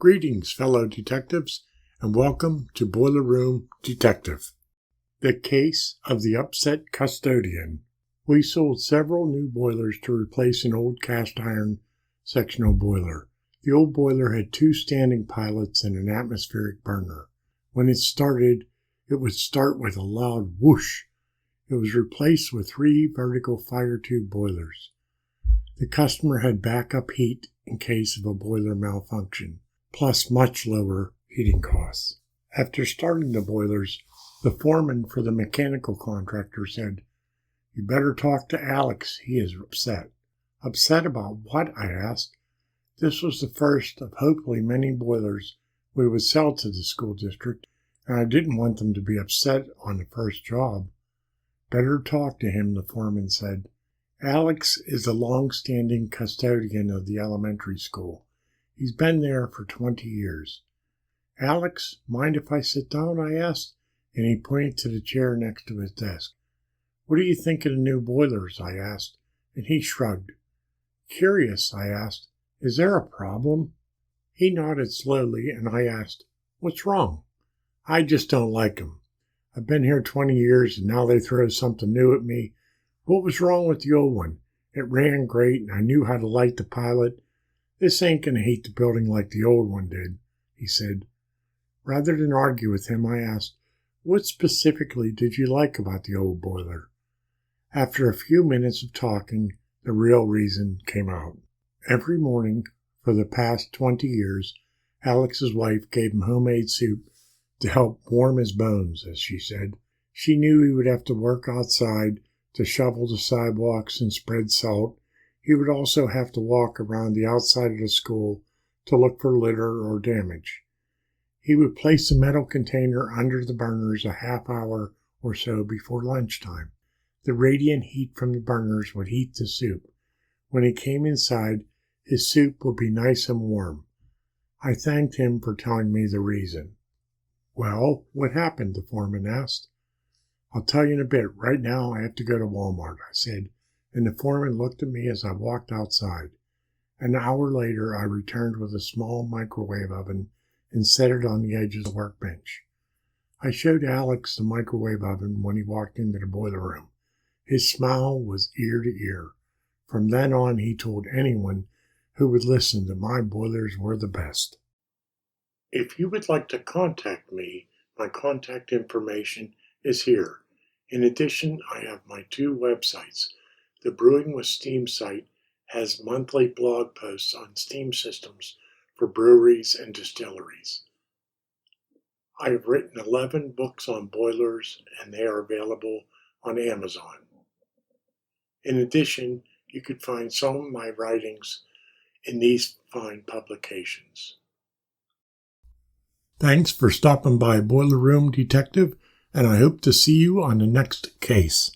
Greetings, fellow detectives, and welcome to Boiler Room Detective. The case of the upset custodian. We sold several new boilers to replace an old cast iron sectional boiler. The old boiler had 2 standing pilots and an atmospheric burner. When it started, it would start with a loud whoosh. It was replaced with 3 vertical fire tube boilers. The customer had backup heat in case of a boiler malfunction, plus much lower heating costs. After starting the boilers, the foreman for the mechanical contractor said, "You better talk to Alex, he is upset." "Upset about what?" I asked. This was the first of hopefully many boilers we would sell to the school district, and I didn't want them to be upset on the first job. "Better talk to him," the foreman said. "Alex is the longstanding custodian of the elementary school. He's been there for 20 years. "Alex, mind if I sit down?" I asked, and he pointed to the chair next to his desk. "What do you think of the new boilers?" I asked, and he shrugged. "Curious," I asked. "Is there a problem?" He nodded slowly, and I asked, "What's wrong?" "I just don't like 'em. I've been here 20 years, and now they throw something new at me. What was wrong with the old one? It ran great, and I knew how to light the pilot. This ain't going to heat the building like the old one did," he said. Rather than argue with him, I asked, "What specifically did you like about the old boiler?" After a few minutes of talking, the real reason came out. Every morning for the past 20 years, Alex's wife gave him homemade soup to help warm his bones, as she said. She knew he would have to work outside to shovel the sidewalks and spread salt. He would also have to walk around the outside of the school to look for litter or damage. He would place the metal container under the burners a half hour or so before lunchtime. The radiant heat from the burners would heat the soup. When he came inside, his soup would be nice and warm. I thanked him for telling me the reason. "Well, what happened?" the foreman asked. "I'll tell you in a bit. Right now I have to go to Walmart," I said, and the foreman looked at me as I walked outside. An hour later, I returned with a small microwave oven and set it on the edge of the workbench. I showed Alex the microwave oven when he walked into the boiler room. His smile was ear to ear. From then on, he told anyone who would listen that my boilers were the best. If you would like to contact me, my contact information is here. In addition, I have my 2 websites. The Brewing with Steam site has monthly blog posts on steam systems for breweries and distilleries. I have written 11 books on boilers, and they are available on Amazon. In addition, you could find some of my writings in these fine publications. Thanks for stopping by Boiler Room Detective, and I hope to see you on the next case.